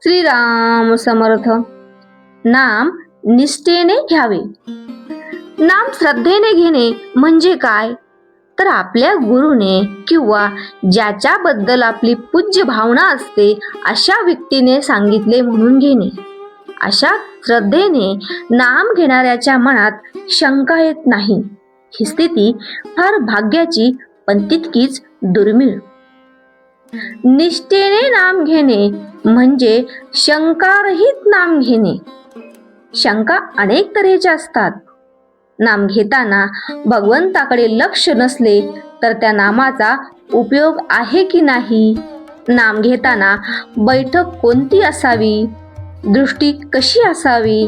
श्रीराम समर्थ. नाम निष्ठेने घ्यावे. नाम श्रद्धेने घेणे म्हणजे काय? तर आपल्या गुरुने किंवा ज्याच्याबद्दल आपली पूज्य भावना असते अशा व्यक्तीने सांगितले म्हणून घेणे. अशा श्रद्धेने नाम घेणाऱ्याच्या मनात शंका येत नाही. ही स्थिती फार भाग्याची पण तितकीच दुर्मिळ. निष्ठेने नाम घेणे म्हणजे शंकारहित नाम घेणे. शंका अनेक तऱ्हेच्या असतात. नाम घेताना भगवंताकडे लक्ष नसले तर त्या नामाचा उपयोग आहे की नाही? नाम घेताना बैठक कोणती असावी? दृष्टी कशी असावी?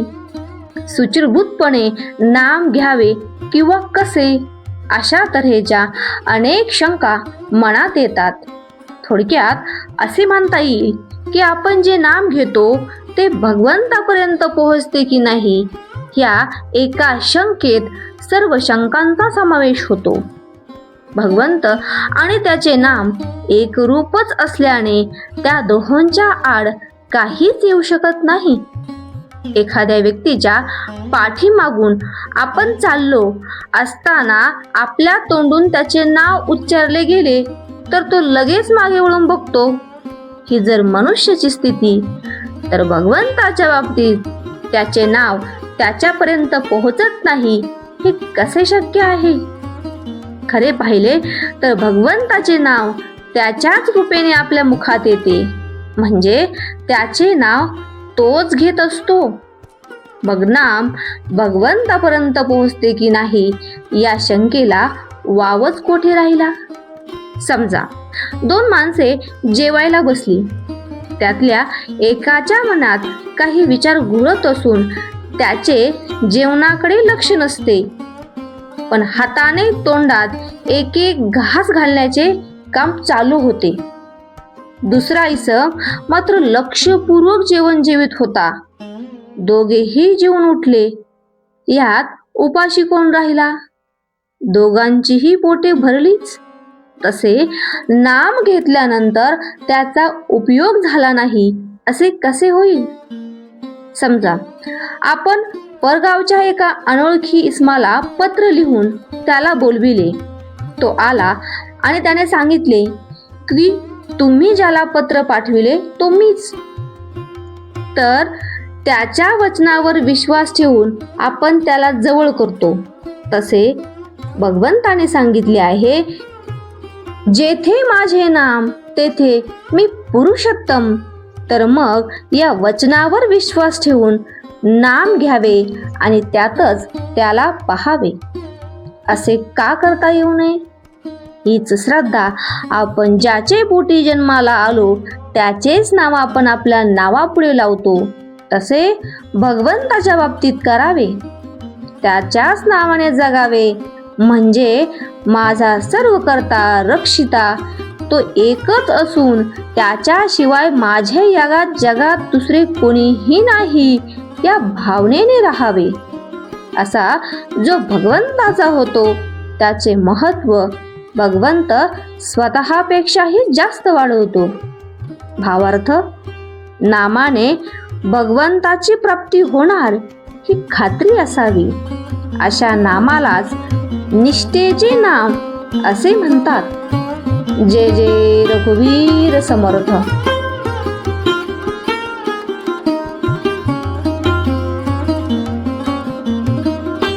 सुचिरभूतपणे नाम घ्यावे किंवा कसे? अशा तऱ्हेच्या अनेक शंका मनात येतात. थोडक्यात असे म्हणता येईल की आपण जे नाम घेतो ते भगवंतापर्यंत पोहोचते की नाही या एका शंकेत सर्व शंकांचा समावेश होतो. भगवंत आणि त्याचे नाम एक रूपच असल्याने त्या दोहोंच्या आड काहीच येऊ शकत नाही. एखाद्या व्यक्तीच्या पाठीमागून आपण चाललो असताना आपल्या तोंडून त्याचे नाव उच्चारले गेले तर तो लगेच मागे वळून बघतो. ही जर मनुष्याची स्थिती, तर भगवंताच्या बाबतीत त्याचे नाव त्याच्यापर्यंत पोहोचत नाही हे कसे शक्य आहे? खरे पाहिले तर भगवंताचे नाव त्याच्याच रूपेने आपल्या मुखात येते, म्हणजे त्याचे नाव तोच घेत असतो. मग नाम भगवंतापर्यंत पोहोचते की नाही या शंकेला वावच कोठे राहिला? समजा दोन माणसे जेवायला बसली. त्यातल्या एकाच्या मनात काही विचार घुरत असून त्याचे जेवणाकडे लक्ष नसते, पण हाताने तोंडात एक एक घास घालण्याचे काम चालू होते. दुसरा इसम मात्र लक्षपूर्वक जेवण जेवित होता. दोघेही जेवून उठले. यात उपाशी कोण राहिला? दोघांचीही पोटे भरलीच. तसे नाम घेतल्यानंतर त्याचा उपयोग झाला नाही असे कसे होईल? समजा आपण परगावच्या एका अनोळखी इसमाला पत्र लिहून त्याला बोलविले. तो आला आणि त्याने सांगितले की तुम्ही ज्याला पत्र पाठविले तो मीच. तर त्याच्या वचनावर विश्वास ठेवून आपण त्याला जवळ करतो. तसे भगवंताने सांगितले आहे, जेथे माझे नाम तेथे मी पुरुषोत्तम. तर मग या वचनावर विश्वास ठेवून नाम घ्यावे आणि त्यातच त्याला पाहावे. असे का करता येऊ नये? हीच श्रद्धा आपण ज्याचे पोटी जन्माला आलो त्याचेच नाव आपण आपल्या नावापुढे लावतो तसे भगवंताच्या बाबतीत करावे. त्याच्याच नावाने जगावे, म्हणजे माझा सर्व करता रक्षिता तो एकच असून त्याच्याशिवाय माझ्या या जगात दुसरे कोणीही नाही या भावनेने राहावे. असा जो भगवंताचा होतो त्याचे महत्व भगवंत स्वतःपेक्षाही जास्त वाढवतो. भावार्थ, नामाने भगवंताची प्राप्ती होणार ही खात्री असावी. अशा नामालाच निष्ठेचे नाम असे म्हणतात. जय जय रघुवीर समर्थ.